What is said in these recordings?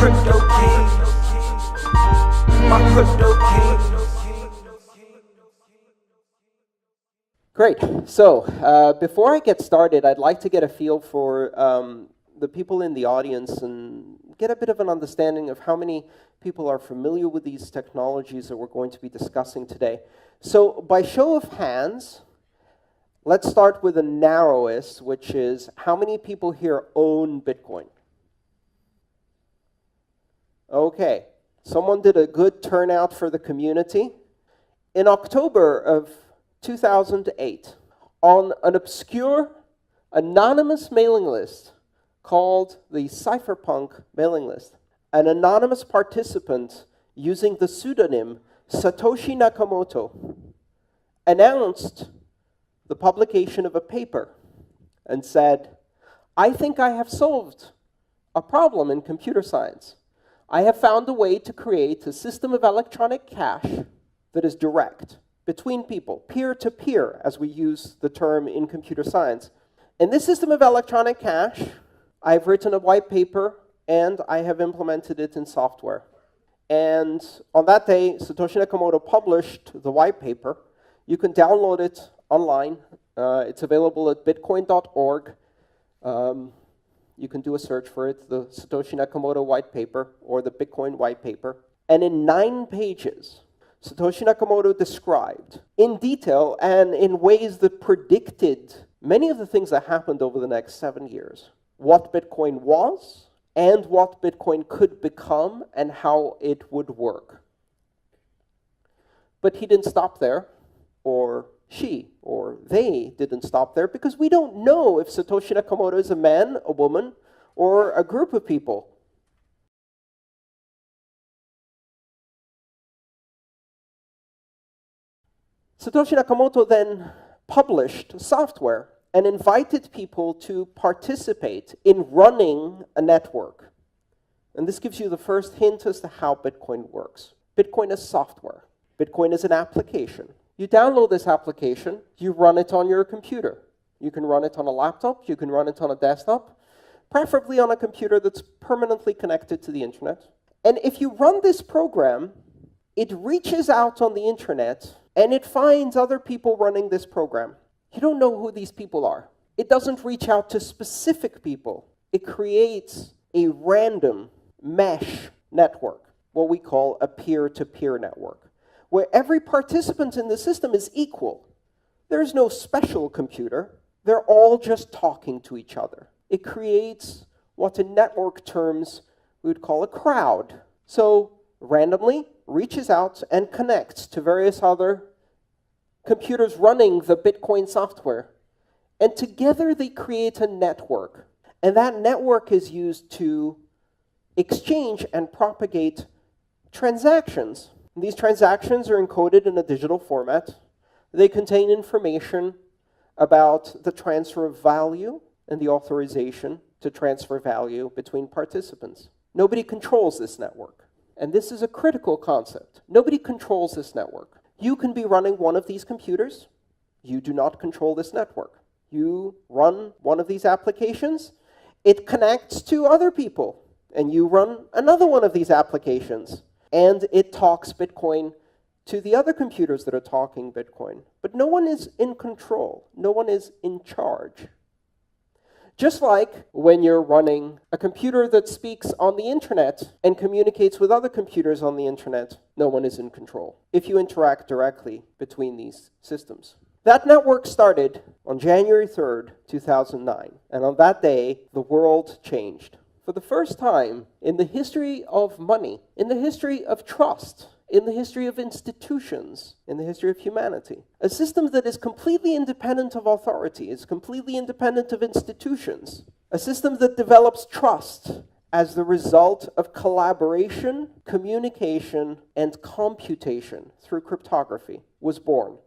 crypto king. My crypto king. Great. So before I get started, I'd like to get a feel for the people in the audience and get a bit of an understanding of how many people are familiar with these technologies that we're going to be discussing today. So by show of hands, let's start with the narrowest, which is how many people here own Bitcoin? Okay. Someone did a good turnout for the community. In October of 2008, on an obscure, anonymous mailing list called the Cypherpunk mailing list, an anonymous participant using the pseudonym Satoshi Nakamoto announced the publication of a paper and said, I think I have solved a problem in computer science. I have found a way to create a system of electronic cash that is direct between people, peer-to-peer, as we use the term in computer science. In this system of electronic cash, I've written a white paper, and I have implemented it in software. And on that day, Satoshi Nakamoto published the white paper. You can download it online. It's available at bitcoin.org. You can do a search for it, the Satoshi Nakamoto white paper, or the Bitcoin white paper. And in 9 pages, Satoshi Nakamoto described in detail and in ways that predicted many of the things that happened over the next 7 years. What Bitcoin was, and what Bitcoin could become, and how it would work. But he didn't stop there, or she, or they didn't stop there, because we don't know if Satoshi Nakamoto is a man, a woman, or a group of people. Satoshi Nakamoto then published software and invited people to participate in running a network. And this gives you the first hint as to how Bitcoin works. Bitcoin is software. Bitcoin is an application. You download this application, you run it on your computer. You can run it on a laptop, you can run it on a desktop, preferably on a computer that's permanently connected to the internet. And if you run this program, it reaches out on the internet and it finds other people running this program. You don't know who these people are. It doesn't reach out to specific people. It creates a random mesh network, what we call a peer-to-peer network, where every participant in the system is equal. There's no special computer. They're all just talking to each other. It creates what in network terms we would call a crowd. So randomly reaches out and connects to various other computers running the Bitcoin software. And together they create a network. And that network is used to exchange and propagate transactions. These transactions are encoded in a digital format. They contain information about the transfer of value and the authorization to transfer value between participants. Nobody controls this network. And this is a critical concept. Nobody controls this network. You can be running one of these computers. You do not control this network. You run one of these applications. It connects to other people. And you run another one of these applications. And it talks Bitcoin to the other computers that are talking Bitcoin. But no one is in control. No one is in charge. Just like when you're running a computer that speaks on the internet and communicates with other computers on the internet, no one is in control if you interact directly between these systems. That network started on January 3rd, 2009. And on that day, the world changed. For the first time in the history of money, in the history of trust, in the history of institutions, in the history of humanity, a system that is completely independent of authority, is completely independent of institutions, a system that develops trust as the result of collaboration, communication, and computation through cryptography was born.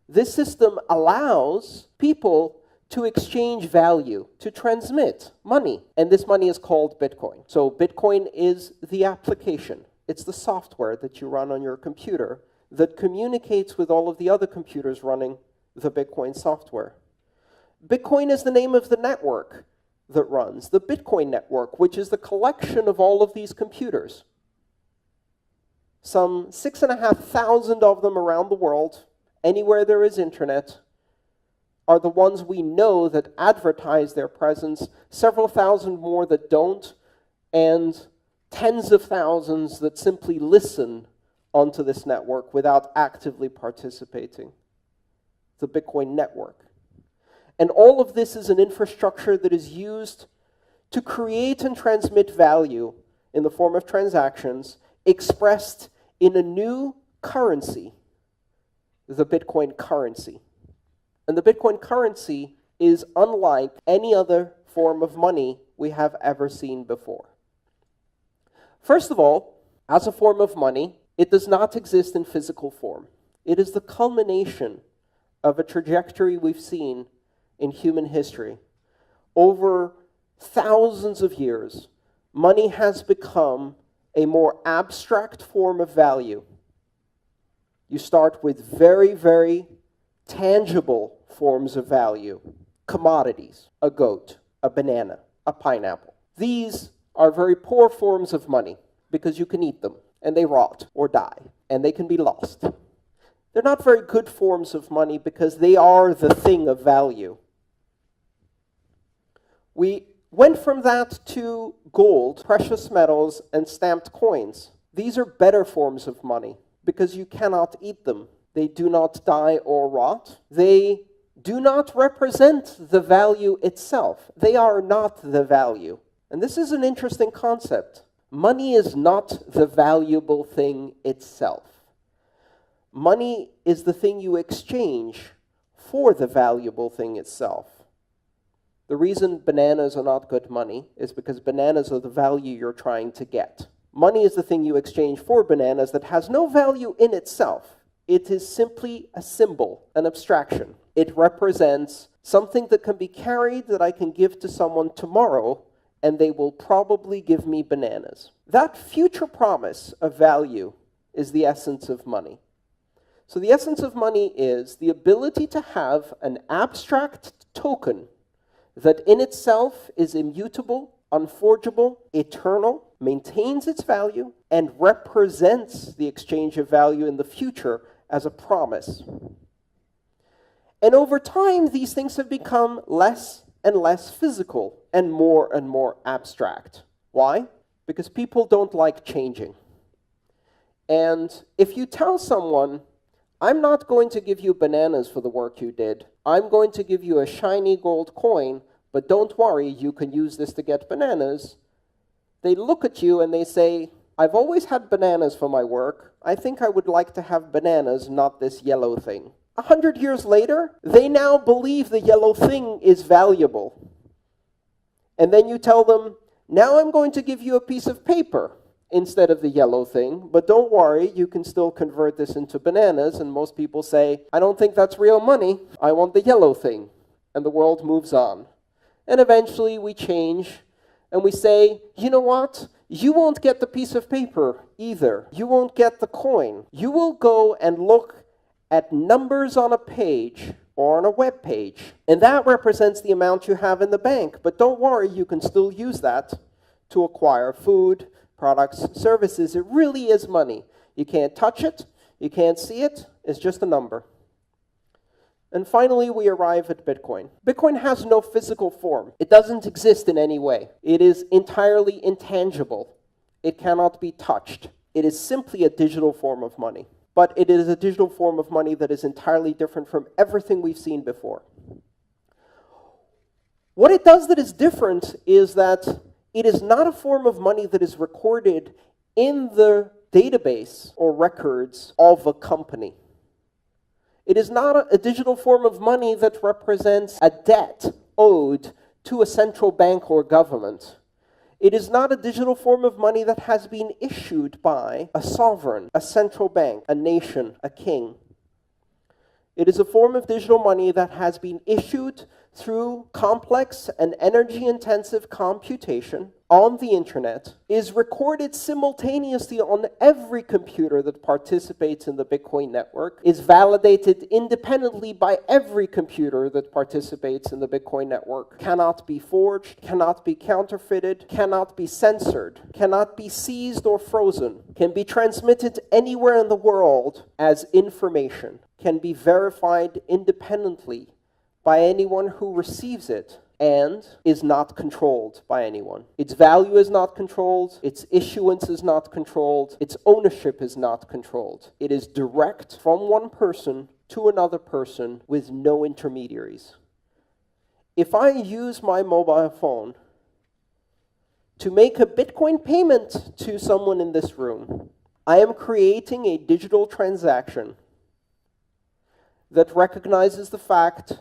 This system allows people to exchange value, to transmit money. And this money is called Bitcoin. So Bitcoin is the application. It's the software that you run on your computer that communicates with all of the other computers running the Bitcoin software. Bitcoin is the name of the network that runs the Bitcoin network, which is the collection of all of these computers. Some 6,500 of them around the world, anywhere there is internet, are the ones we know that advertise their presence, several thousand more that don't, and tens of thousands that simply listen onto this network without actively participating. The Bitcoin network. And all of this is an infrastructure that is used to create and transmit value in the form of transactions expressed in a new currency, the Bitcoin currency. And the Bitcoin currency is unlike any other form of money we have ever seen before. First of all, as a form of money, it does not exist in physical form. It is the culmination of a trajectory we've seen in human history. Over thousands of years, money has become a more abstract form of value. You start with very, very tangible forms of value. Commodities, a goat, a banana, a pineapple. These are very poor forms of money because you can eat them and they rot or die and they can be lost. They're not very good forms of money because they are the thing of value. We went from that to gold, precious metals, and stamped coins. These are better forms of money because you cannot eat them. They do not die or rot. They do not represent the value itself. They are not the value. And this is an interesting concept. Money is not the valuable thing itself. Money is the thing you exchange for the valuable thing itself. The reason bananas are not good money is because bananas are the value you're trying to get. Money is the thing you exchange for bananas that has no value in itself. It is simply a symbol, an abstraction. It represents something that can be carried that I can give to someone tomorrow, and they will probably give me bananas. That future promise of value is the essence of money. So the essence of money is the ability to have an abstract token that in itself is immutable, unforgeable, eternal, maintains its value, and represents the exchange of value in the future as a promise. And over time, these things have become less and less physical and more abstract. Why? Because people don't like changing. And if you tell someone, I'm not going to give you bananas for the work you did. I'm going to give you a shiny gold coin, but don't worry, you can use this to get bananas. They look at you and they say, I've always had bananas for my work. I think I would like to have bananas, not this yellow thing. 100 years later, they now believe the yellow thing is valuable. And then you tell them, now I'm going to give you a piece of paper instead of the yellow thing, but don't worry, you can still convert this into bananas. And most people say, I don't think that's real money. I want the yellow thing. And the world moves on. And eventually we change and we say, you know what? You won't get the piece of paper either. You won't get the coin. You will go and look at numbers on a page or on a web page, and that represents the amount you have in the bank. But don't worry, you can still use that to acquire food, products, services. It really is money. You can't touch it. You can't see it. It's just a number. And finally, we arrive at Bitcoin. Bitcoin has no physical form. It doesn't exist in any way. It is entirely intangible. It cannot be touched. It is simply a digital form of money. But it is a digital form of money that is entirely different from everything we've seen before. What it does that is different is that it is not a form of money that is recorded in the database or records of a company. It is not a digital form of money that represents a debt owed to a central bank or government. It is not a digital form of money that has been issued by a sovereign, a central bank, a nation, a king. It is a form of digital money that has been issued through complex and energy-intensive computation on the internet is recorded simultaneously on every computer that participates in the Bitcoin network, is validated independently by every computer that participates in the Bitcoin network, cannot be forged, cannot be counterfeited, cannot be censored, cannot be seized or frozen, can be transmitted anywhere in the world as information, can be verified independently by anyone who receives it, and is not controlled by anyone. Its value is not controlled, its issuance is not controlled, its ownership is not controlled. It is direct from one person to another person with no intermediaries. If I use my mobile phone to make a Bitcoin payment to someone in this room, I am creating a digital transaction that recognizes the fact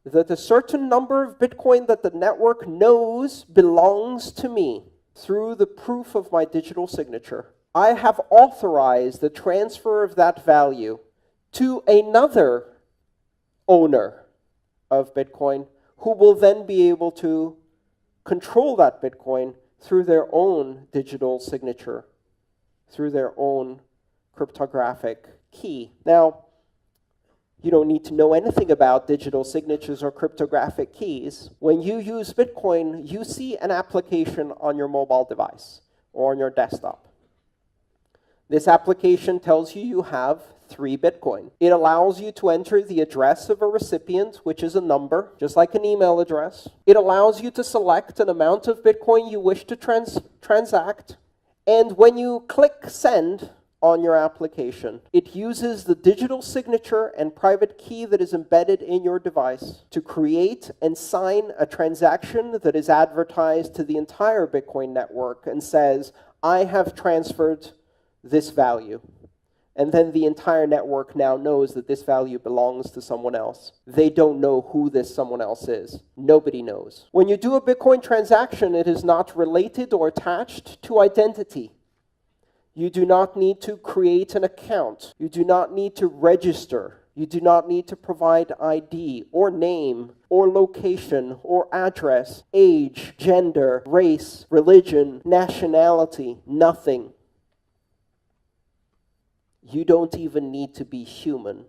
that a certain number of Bitcoin that the network knows belongs to me through the proof of my digital signature. I have authorized the transfer of that value to another owner of Bitcoin who will then be able to control that Bitcoin through their own digital signature, through their own cryptographic key. Now, you don't need to know anything about digital signatures or cryptographic keys. When you use Bitcoin, you see an application on your mobile device or on your desktop. This application tells you you have 3 Bitcoin. It allows you to enter the address of a recipient, which is a number, just like an email address. It allows you to select an amount of Bitcoin you wish to transact. And when you click send on your application, it uses the digital signature and private key that is embedded in your device to create and sign a transaction that is advertised to the entire Bitcoin network and says, I have transferred this value. And then the entire network now knows that this value belongs to someone else. They don't know who this someone else is. Nobody knows. When you do a Bitcoin transaction, it is not related or attached to identity. You do not need to create an account. You do not need to register. You do not need to provide ID or name or location or address, age, gender, race, religion, nationality, nothing. You don't even need to be human.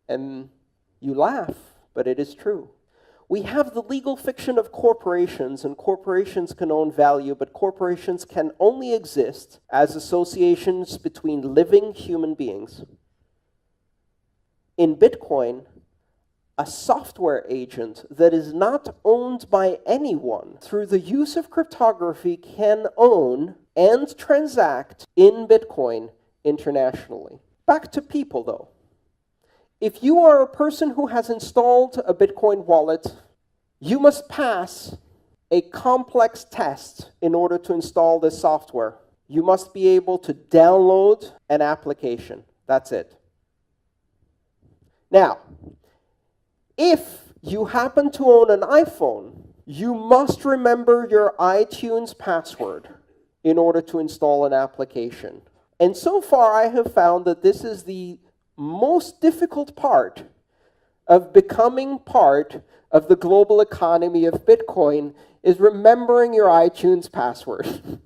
And you laugh, but it is true. We have the legal fiction of corporations, and corporations can own value, but corporations can only exist as associations between living human beings. In Bitcoin, a software agent that is not owned by anyone through the use of cryptography can own and transact in Bitcoin internationally. Back to people, though. If you are a person who has installed a Bitcoin wallet, you must pass a complex test in order to install this software. You must be able to download an application. That's it. Now, if you happen to own an iPhone, you must remember your iTunes password in order to install an application. And so far, I have found that this is the most difficult part of becoming part of the global economy of Bitcoin, is remembering your iTunes password.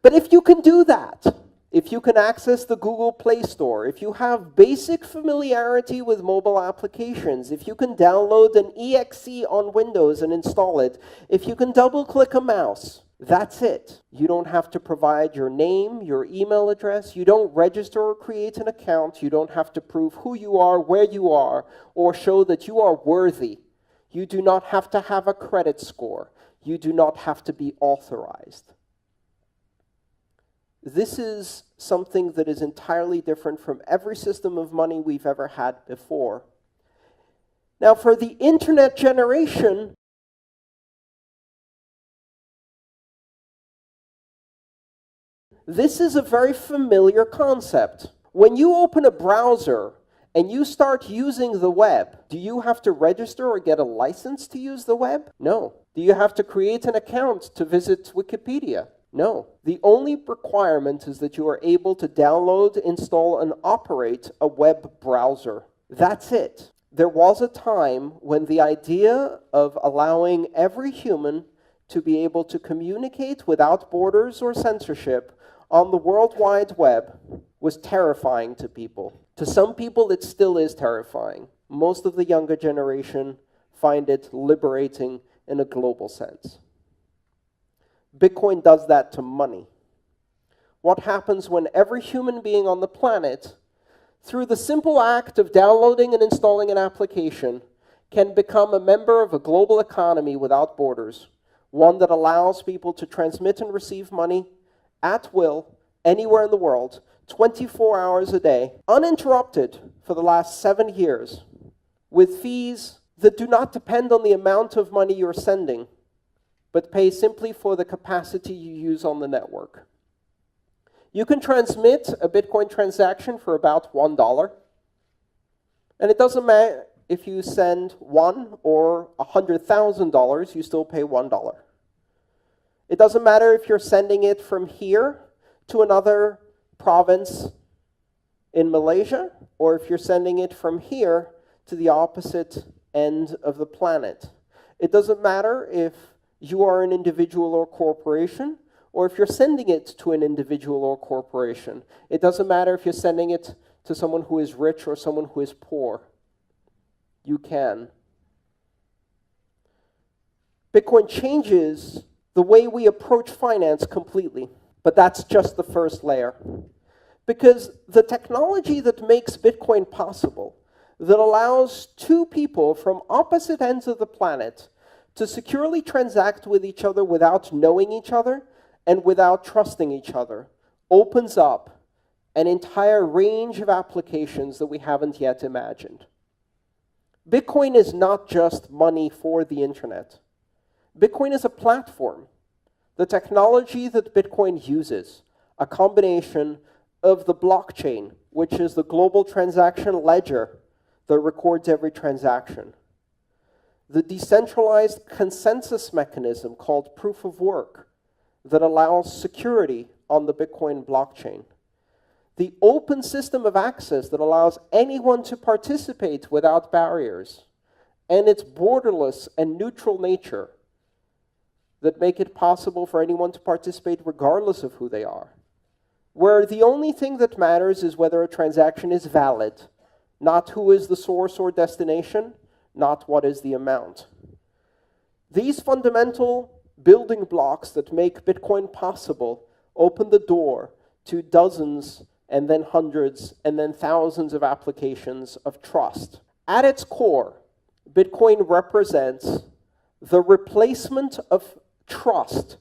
But if you can do that, if you can access the Google Play Store, if you have basic familiarity with mobile applications, if you can download an exe on Windows and install it, if you can double-click a mouse, that's it. You don't have to provide your name, your email address. You don't register or create an account. You don't have to prove who you are, where you are, or show that you are worthy. You do not have to have a credit score. You do not have to be authorized. This is something that is entirely different from every system of money we've ever had before. Now, for the internet generation, this is a very familiar concept. When you open a browser and you start using the web, do you have to register or get a license to use the web? No. Do you have to create an account to visit Wikipedia? No. The only requirement is that you are able to download, install, and operate a web browser. That's it. there was a time when the idea of allowing every human to be able to communicate without borders or censorship on the World Wide Web was terrifying to people. To some people, it still is terrifying. Most of the younger generation find it liberating in a global sense. Bitcoin does that to money. What happens when every human being on the planet, through the simple act of downloading and installing an application, can become a member of a global economy without borders, one that allows people to transmit and receive money at will, anywhere in the world, 24 hours a day, uninterrupted for the last 7 years, with fees that do not depend on the amount of money you're sending, but pay simply for the capacity you use on the network. You can transmit a Bitcoin transaction for about $1, and it doesn't matter if you send $1 or $100,000, you still pay $1. It doesn't matter if you're sending it from here to another province in Malaysia, or if you're sending it from here to the opposite end of the planet. It doesn't matter if you are an individual or corporation, or if you're sending it to an individual or corporation. It doesn't matter if you're sending it to someone who is rich or someone who is poor. You can. Bitcoin changes the way we approach finance completely. But that's just the first layer. Because the technology that makes Bitcoin possible, that allows two people from opposite ends of the planet to securely transact with each other without knowing each other and without trusting each other, opens up an entire range of applications that we haven't yet imagined. Bitcoin is not just money for the internet. Bitcoin is a platform. The technology that Bitcoin uses, a combination of the blockchain, which is the global transaction ledger that records every transaction, the decentralized consensus mechanism called proof of work that allows security on the Bitcoin blockchain, the open system of access that allows anyone to participate without barriers, and its borderless and neutral nature that make it possible for anyone to participate regardless of who they are, where the only thing that matters is whether a transaction is valid, not who is the source or destination, not what is the amount. These fundamental building blocks that make Bitcoin possible open the door to dozens and then hundreds and then thousands of applications of trust. At its core, Bitcoin represents the replacement of trust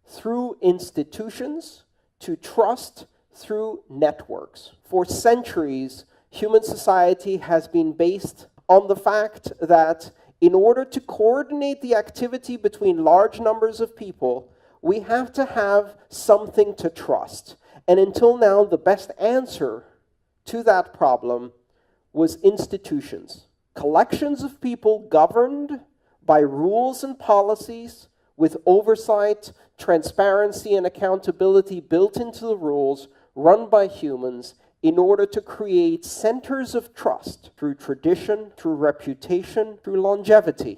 through institutions to trust through networks. For centuries, human society has been based on the fact that in order to coordinate the activity between large numbers of people, we have to have something to trust. And until now, the best answer to that problem was institutions. Collections of people governed by rules and policies with oversight, transparency, and accountability built into the rules, run by humans, in order to create centers of trust through tradition, through reputation, through longevity.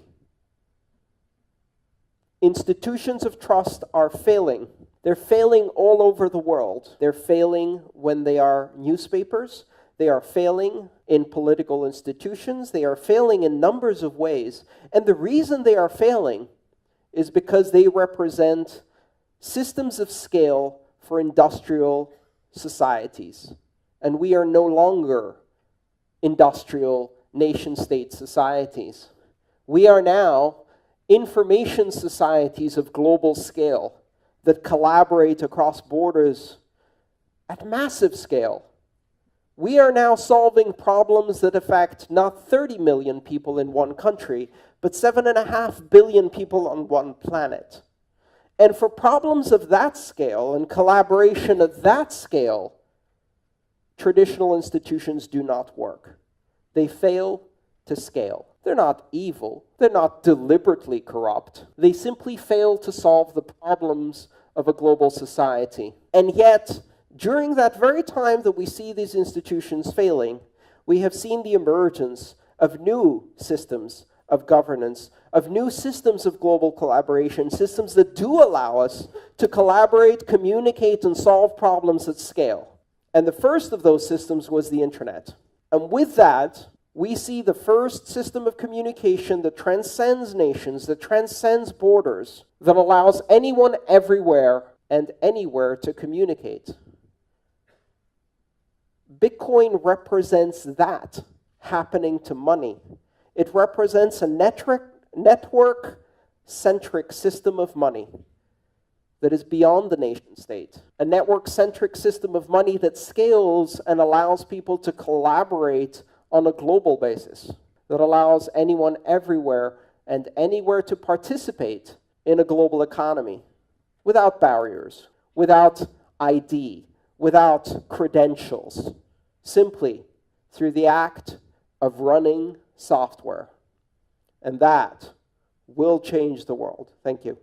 Institutions of trust are failing. They're failing all over the world. They're failing when they are newspapers. They are failing in political institutions. They are failing in numbers of ways. And the reason they are failing is because they represent systems of scale for industrial societies. And we are no longer industrial nation-state societies. We are now information societies of global scale that collaborate across borders at massive scale. We are now solving problems that affect not 30 million people in one country, but 7.5 billion people on one planet. And for problems of that scale and collaboration of that scale, traditional institutions do not work. They fail to scale. They're not evil. They're not deliberately corrupt. They simply fail to solve the problems of a global society. And yet, during that very time that we see these institutions failing, we have seen the emergence of new systems of governance, of new systems of global collaboration, systems that do allow us to collaborate, communicate, and solve problems at scale. And the first of those systems was the internet. And with that, we see the first system of communication that transcends nations, that transcends borders, that allows anyone everywhere and anywhere to communicate. Bitcoin represents that happening to money. It represents a network-centric system of money that is beyond the nation state. A network-centric system of money that scales and allows people to collaborate on a global basis, that allows anyone everywhere and anywhere to participate in a global economy without barriers, without ID, without credentials, simply through the act of running software. And that will change the world. Thank you.